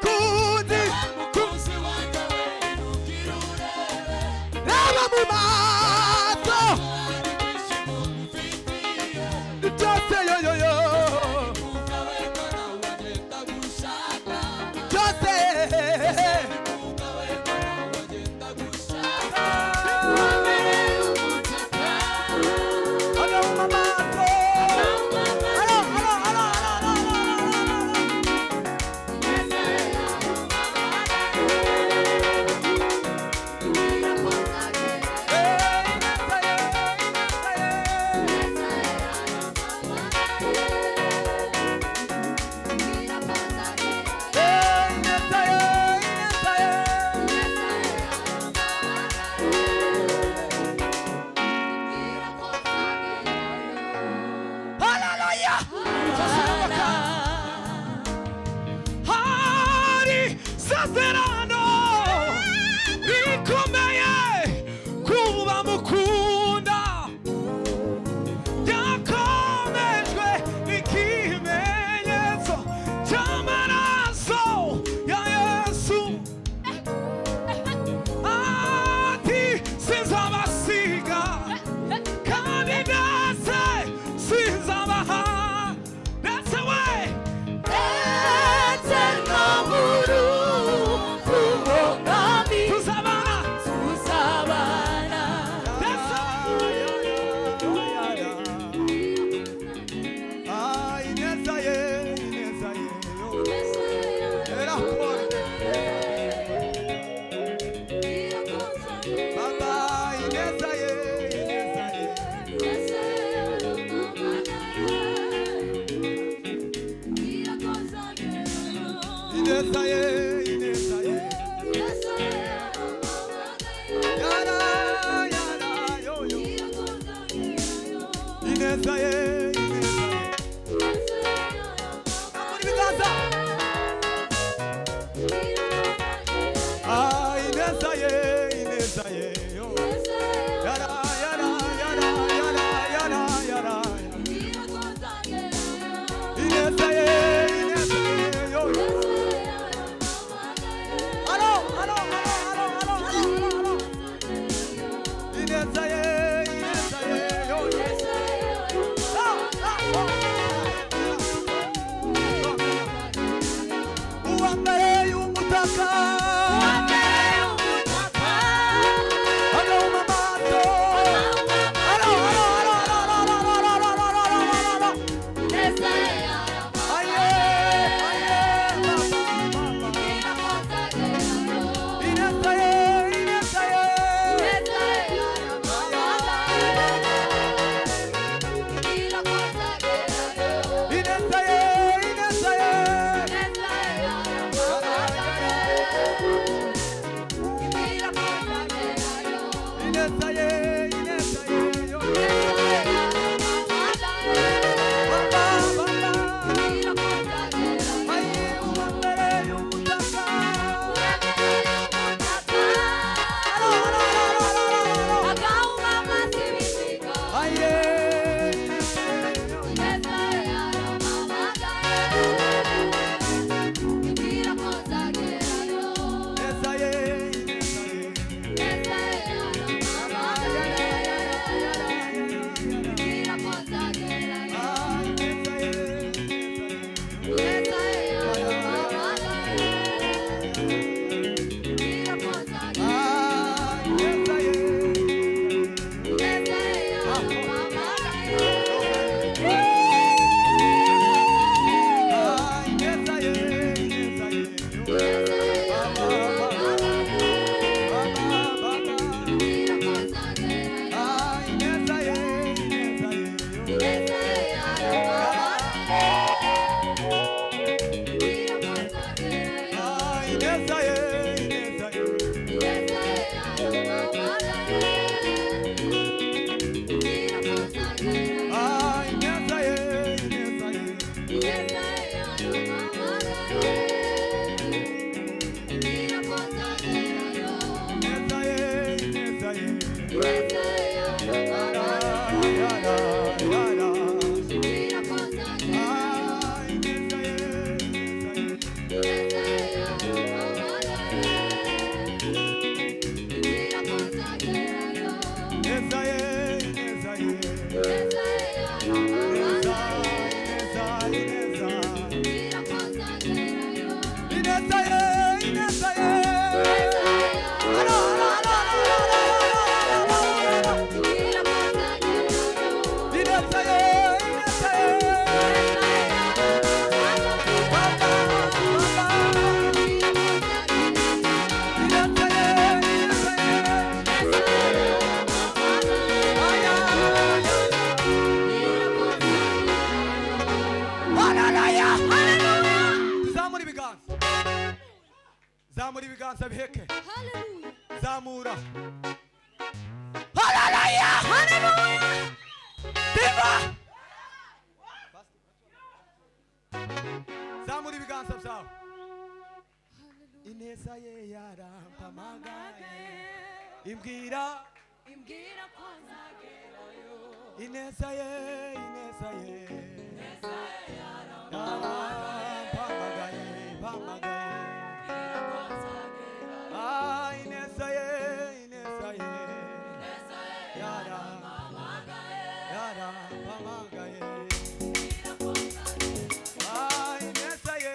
mukunzi raba mu maso byose yoyoyo byose zamura ibiganza biheke. Hallelujah. Zamura. Hallelujah. Hallelujah. Diva. Zamura ibiganza byawe. Ineza ye yarampamagaye. Imbwira ko nzagerayo. ineza ye yarampamagaye. Ah, ineza ye yarampamagaye. Ah, ineza ye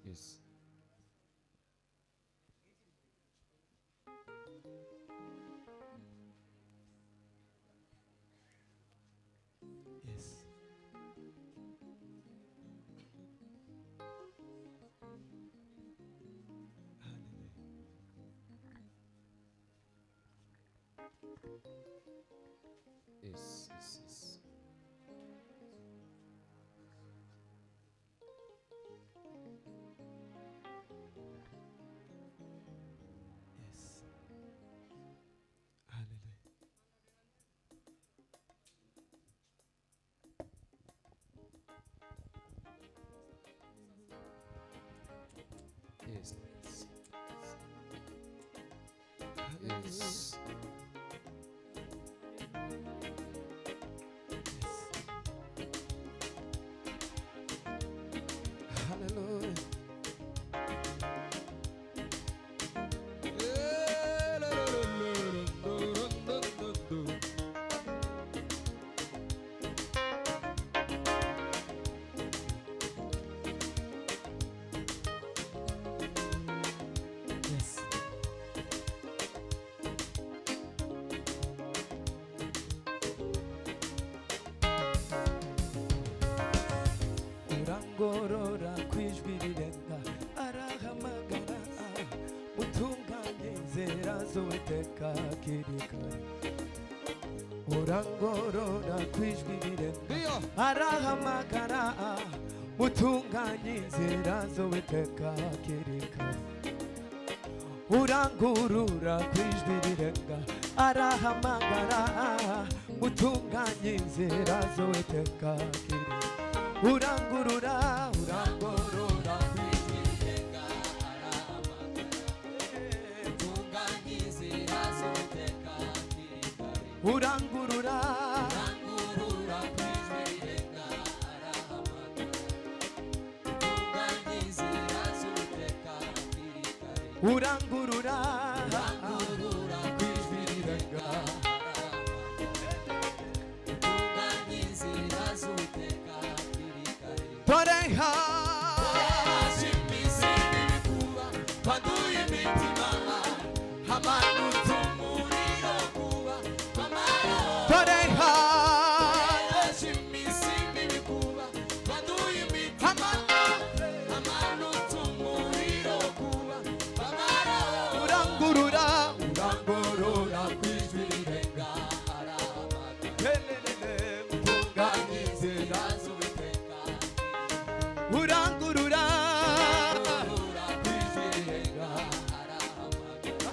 Yes. Yes. Yes. Yes. Yes. Hallelujah. urangorora kwijwi rirenga arahamagara utunganye inzira z'Uwiteka hakiri kare urangorora kwijwi rirenga arahamagara utunganye inzira z'Uwiteka hakiri kare urangurura kwijwi rirenga arahamagara utunganye inzira z'Uwiteka hakiri kare urangurura urangorora kwijwi rirenga arahamagara utunganye inzira z'Uwiteka hakiri kare urangurura urangurura kwijwi rirenga arahamagara utunganye inzira z'Uwiteka hakiri kare urangurura urangurura kwijwi rirenga utunganye inzira z'Uwiteka hakiri kare toreha shimisi bikuba paduye imitima hamanutse umuriro kuba amara toreha shimisi bikuba paduye imitima hamanutse umuriro kuba amara urangurura urangorora kwijwi rirenga arahamagara utunganye inzira z'Uwiteka urangurura kwijwi rirenga arahamagara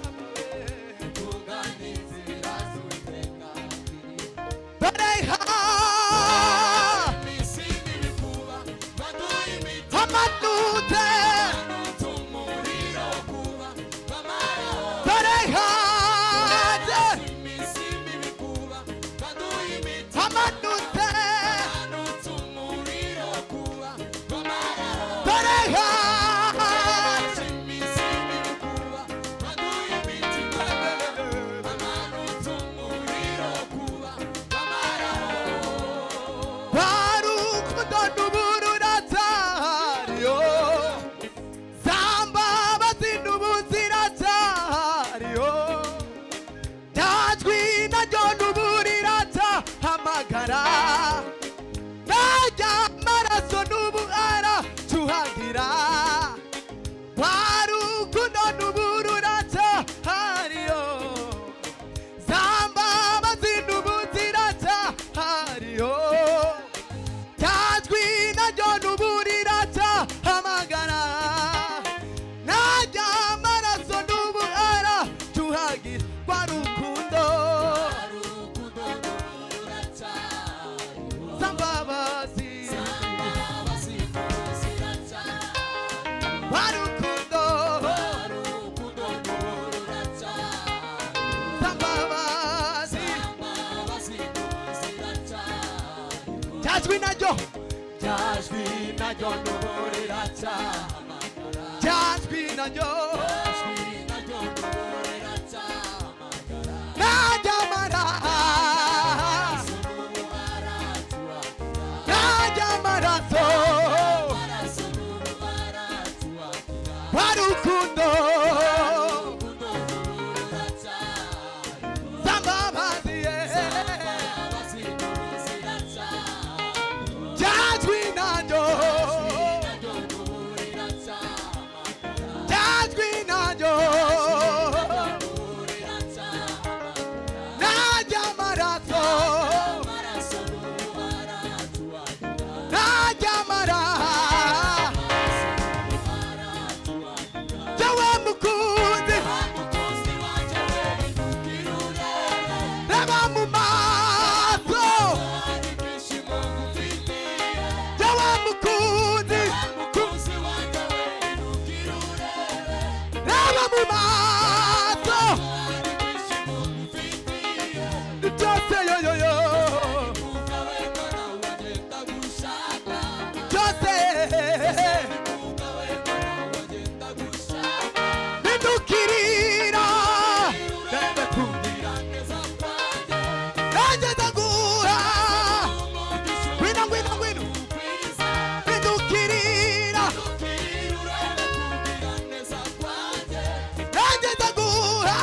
utunganye inzira z'Uwiteka toreha misini bikuba baduye imitima hamanutse umuriro kuba amara toreha misini bikuba baduye imitima hamanutse umuriro kuba amara toreha misini bikuba baduye imitima hamanutse umuriro kuba amara barukundo n'ubururacyariyo zamba bazindubuziracyariyo tajwi naryo n'uburiracahamagara najya amaraso n'ubu aracuhagira barukundo n'ubururacyariyo zamba bazindubuziracyariyo tajwi naryo n'uburiracahamagara najya amaraso n'ubu aracuhagira barukundo zambabazi barukundo zambabazi tajwi naryo n'uburiraca tajwi naryo najya amaraso najya amaraso barukundo zambabazi tajwi naryo tajwi naryo najya amaraso najya amaraso jawe mukunzi reba mu maso jawe mukunzi reba mu maso byose yoyoyo byose bidukirira nanjye ndaguha ngwino ngwino ngwino bidukirira nanjye ndaguha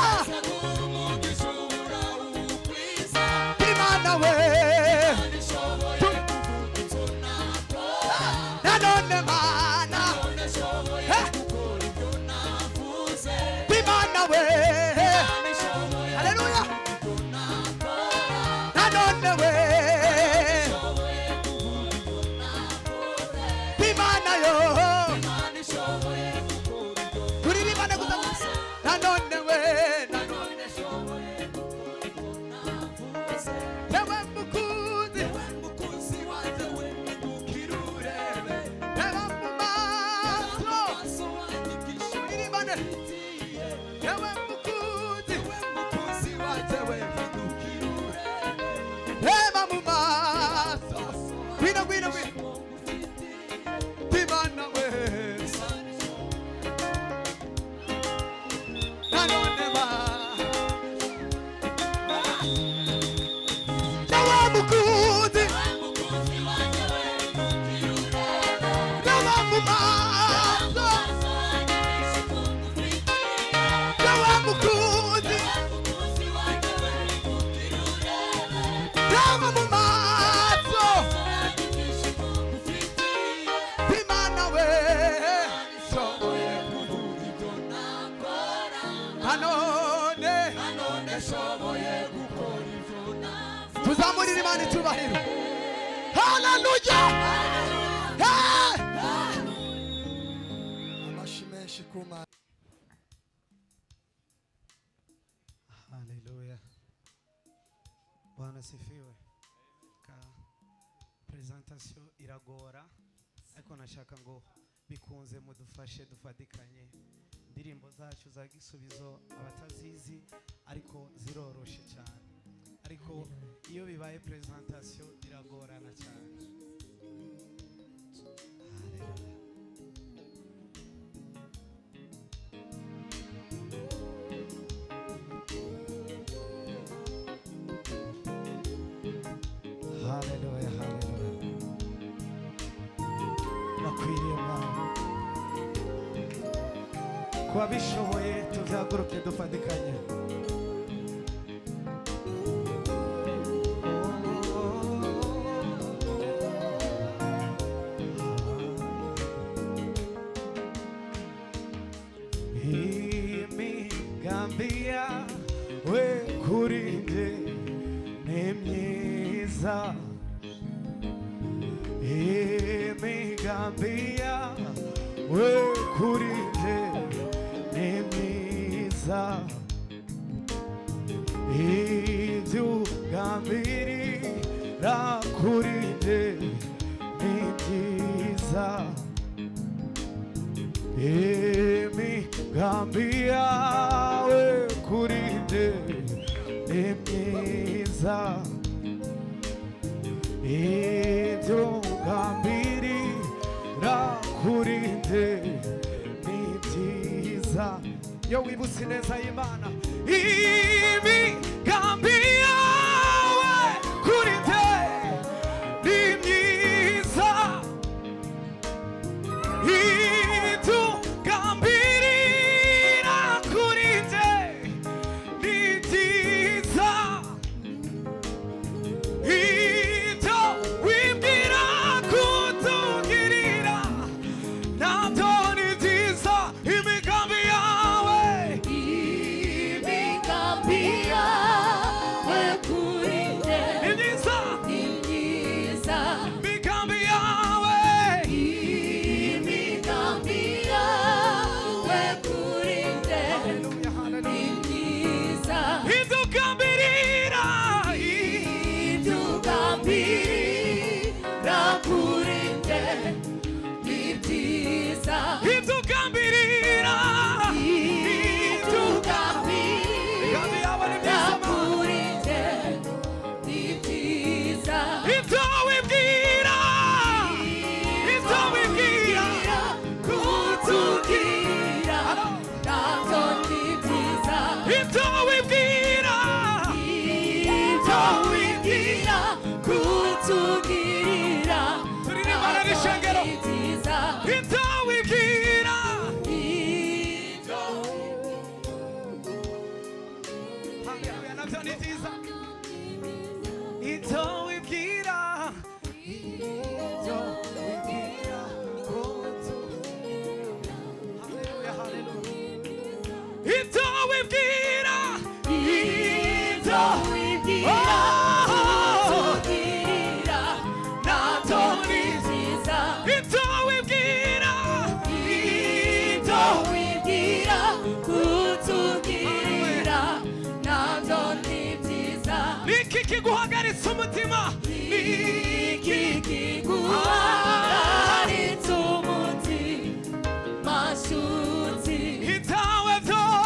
yewe mukunzi wanje wehindukira reba mu maso gwino gwino gwino timana we nanone ba yewe mukunzi reba mu maso yewe mukunzi reba mu maso timana we shoboye kuvuga ibyo nanone shoboye gukora ibyo tuzamurira Imana icyubahiro haleluya Amashi menshi ku Mana. Haleluya. Bwana sifiwe. Ka presentation iragora ariko nashaka ngo bikunze mudufashe dufatikanye indirimbo zacu za gisubizo abatazizi ariko ziroroshe cyane ariko iyo bibaye presentation iragorana cyane. Haleluya. Haleluya, haleluya. Nakwiriye Mana. Kuba bishoboye tuzaguruke dufatikanye. Imigambi yawe kuri njye ni myiza. Imigambi yawe kuri njye ni myiza. Ibyo ugambirira kuri njye ni byiza. Imigambi yawe kuri njye ni myiza. Ibyo ugambirira kuri njye ni byiza. Yo wibutse neza y'Imana. Imigambi yawe kuri njye ni myiza. Ibyo ugambirira kuri njye ni byiza. Ibyo wibwira kutugirira nabyo ni byiza. Imigambi yawe kuri njye ni myiza. ni myiza. Imigambi yawe Imigambi yawe kuri njye Haleluya, haleluya. ni myiza. Ibyo ugambirira Ibyo ugambirira kuri njye ni byiza. ibyo ugambirira Ibyo ugambirira imigambi yawe ni myiza Mana. kuri njye ni byiza. Ibyo wibwira kutugirira nabyo ni byiza. ibyo wibwira Ibyo wibwira kutugirira Turirimbana n'ishengero. nabyo ni byiza. ibyo wibwira Ibyo Haleluya, nabyo ni byiza. Ibyo wibwira ibyo wibwira Haleluya, haleluya. Ibyo wibwira ibyo wibwira kutugirira nabyo ni byiza. ibyo wibwira Ibyo wibwira kutugirira nabyo ni byiza. niki kiguhagaritse umutima Iki kiguhagaritse umutima nshuti. ibyawe byose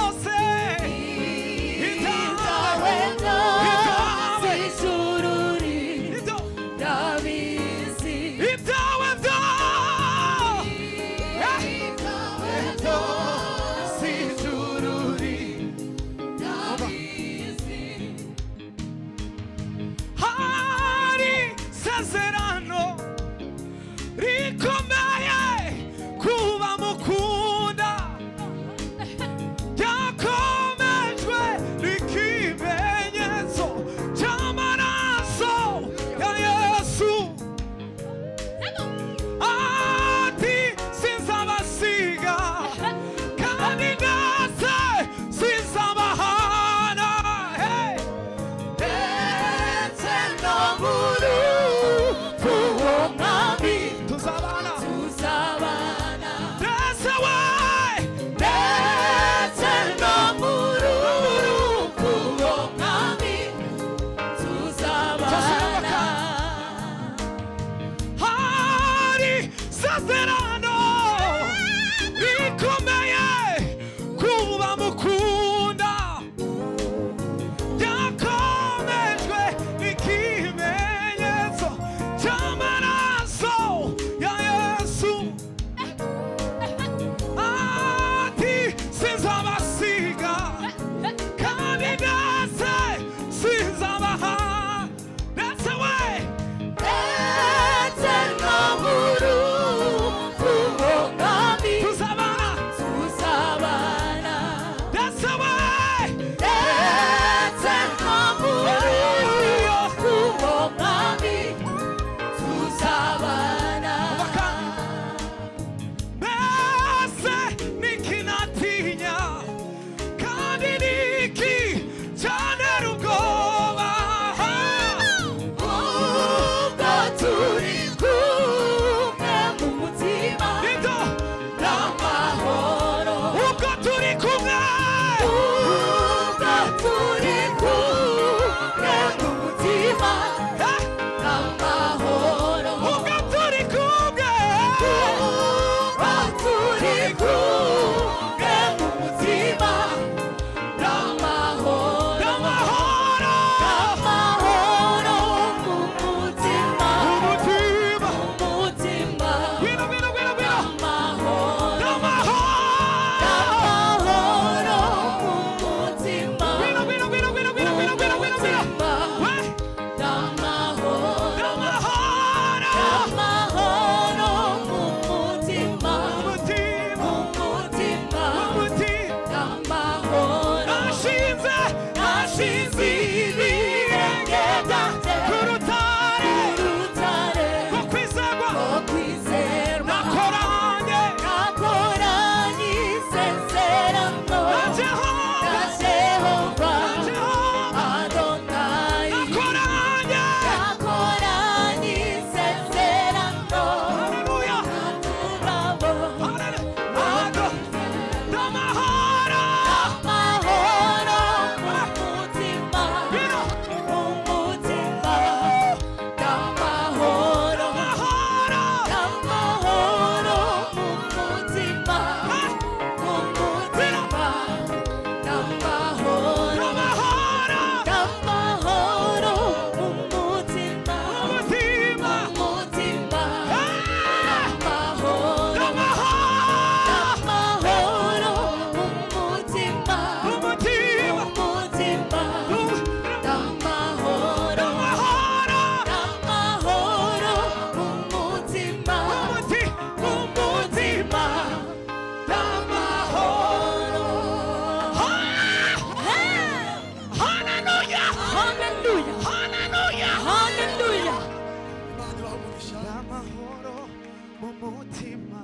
mutima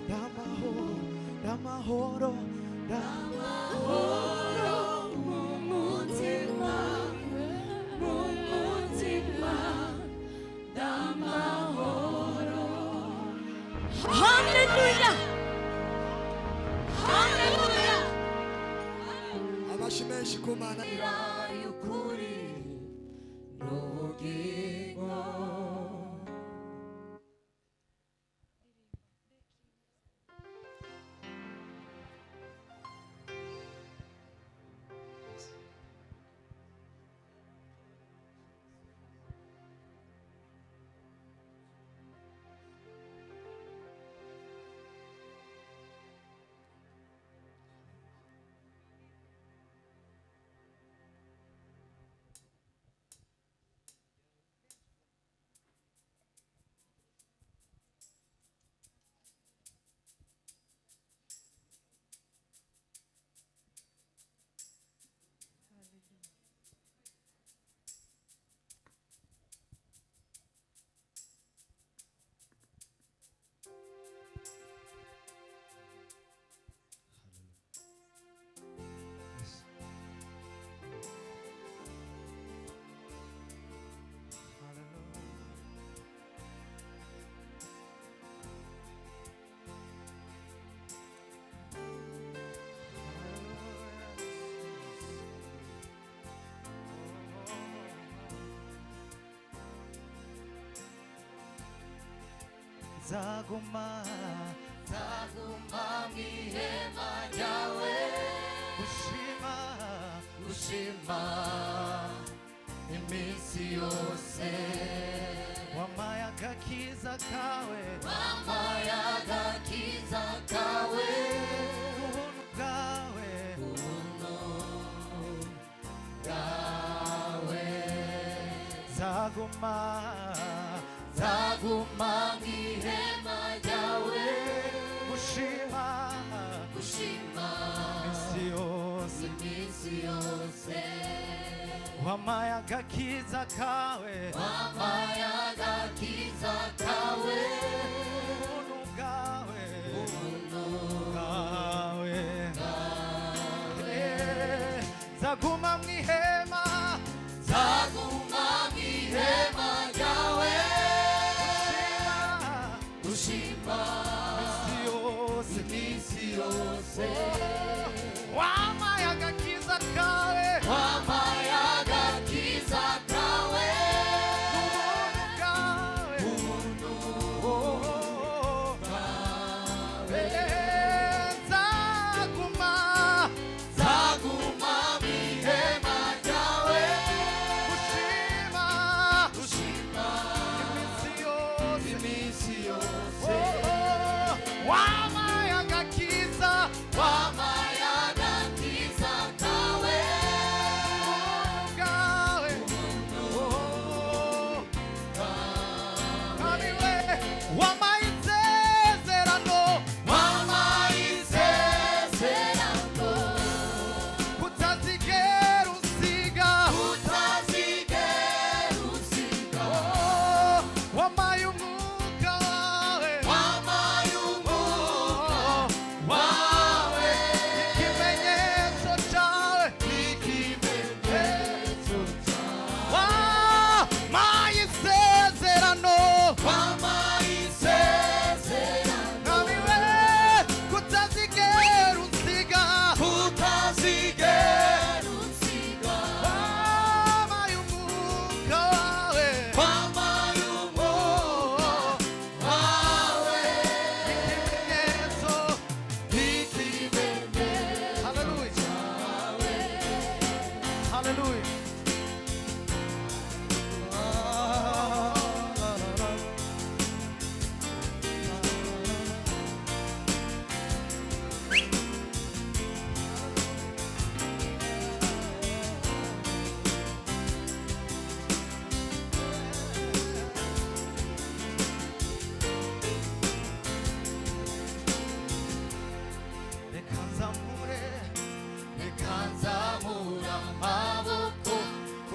n'amahoro n'amahoro Hallelujah! Hallelujah! amashyi menshi ku Mana y'ukuri n'ubugingo. Zaguma mw'ihema ryawe gushima iminsi yose. wampaye agakiza kawe ubuntu bwawe Zaguma mw'ihema ryawe gushima iminsi yose. wampaye agakiza kawe ubuntu bwawe Zaguma mw'ihema ryawe gushima iminsi yose. wampaye agakiza kawe ubuntu bwawe Zaguma mw'ihema ryawe gushima iminsi yose. wampaye agakiza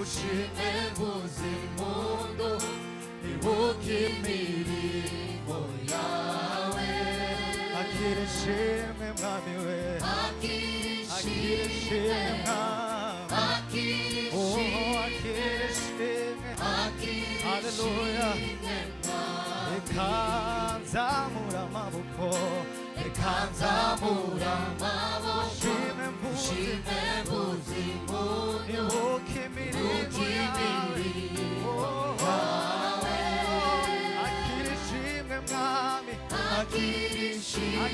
ushime mvuze impundu ibuke imirimo yawe akira ishimwe mwami we akira ishimwe mwami oh akira ishimwe haleluya reka nzamura amaboko reka nzamura amaboko ushime mvuze ibuka imirimo yawe akira ishimwe mwami akira ishimwe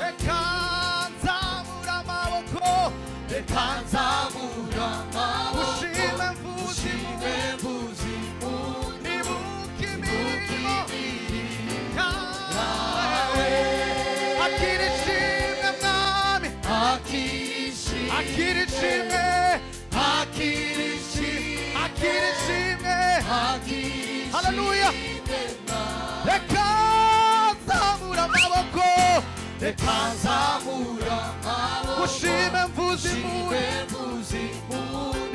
reka nzamura amaboko reka nzamura amaboko ushime mvuze ibuka imirimo yawe akira ishimwe mwami akira ishimwe haleluya reka nzamura amaboko reka nzamura amaboko ushime mvuze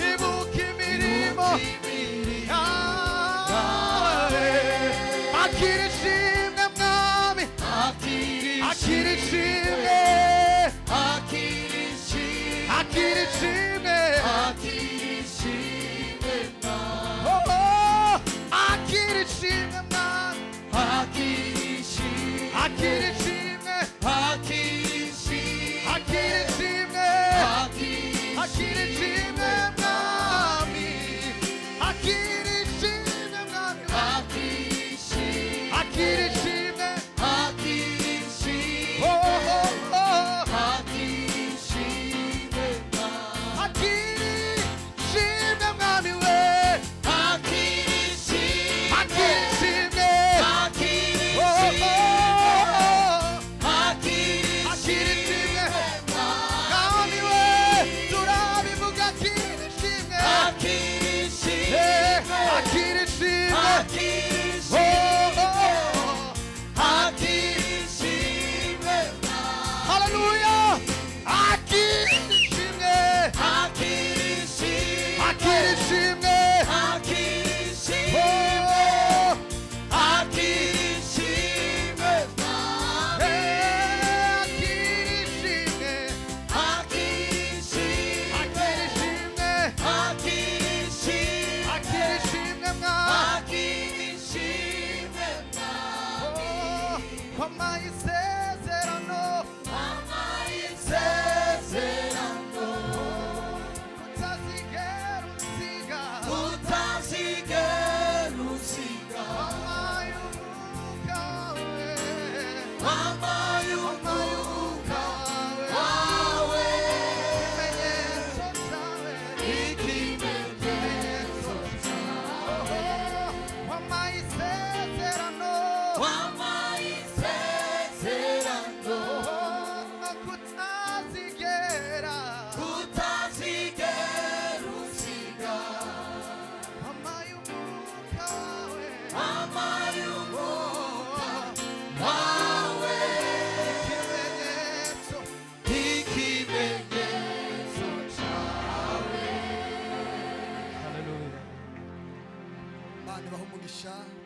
ibuka imirimo yawe akira ishimwe mwami akira ishimwe akira ishimwe akira ishimwe mwami akira ishimwe akira ishimwe akira ishimwe mwami akira ishimwe mwami akira ishimwe oh oh oh akira ishimwe mwami we akira ishimwe oh oh akira ishimwe mwami we turabivuga akira ishimwe akira ishimwe haleluya akira ishimwe akira ishimwe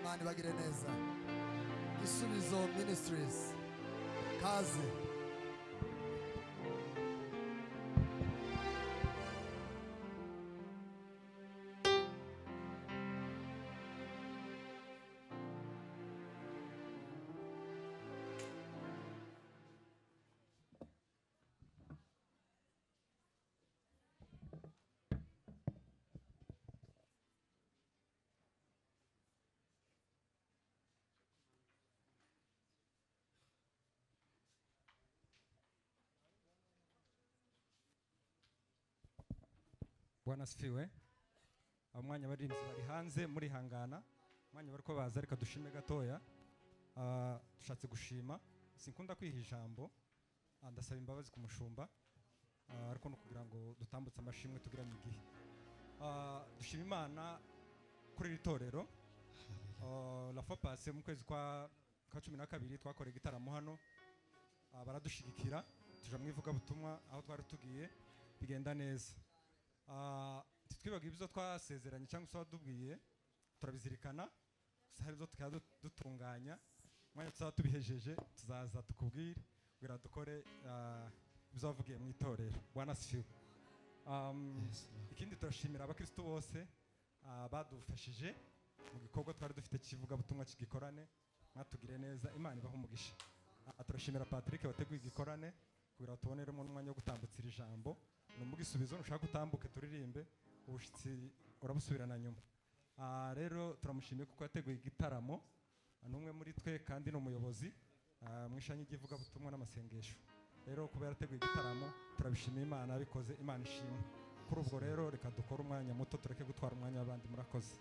Imana ibagire neza. Gisubizo Ministries kazi Bwana asifiwe. Abamwanya baririmbyi bari hanze muri hangana. Mwanya bariko baza reka dushime gatoya. Dushatse gushima. Sinkunda kwiha ijambo. Ndasaba imbabazi ku mushumba. Ariko no kugira ngo dutambutse amashimwe tugira mu gihe. Dushima Imana kuri ritorero. La fois passée mu kwezi kwa 12 twakoreye igitaramo hano. Baradushigikira tuja mwivuga butumwa aho twari tugiye bigenda neza. Twibaga ibyo twasezeranye cyangwa se wadubwiye turabizirikana, gusa hari ibyo tukaba dutunganya. Mwanya tuzaba tubihejeje tuzaza tukubwire kugira dukore ibyo wavugiye mu itorero. Bwana asifiwe. Ikindi turashimira abakristo bose badufashije mu gikorwa twari dufite kivuga butumwa kigikorane, mwatugire neza, Imana ibaho umugisha. Turashimira Patrick wateguye igikorane kugira tuboneremo n'umwanya wo gutambutsira ijambo. Numbuga isubizo nushaka utambuke turirimbe, ubushitsi urabusubirana nyuma. Rero turamushimiye kuko yateguye igitaramo, n'umwe muri twe kandi n'umuyobozi mwishanye igivuga butumwa n'amasengesho. Rero kuba yarateguye igitaramo turabishimiye, Imana yabikoze, Imana ishimwe. Kuri ubwo rero reka dukora umwanya muto tureke gutwara umwanya w'abandi. Murakoze.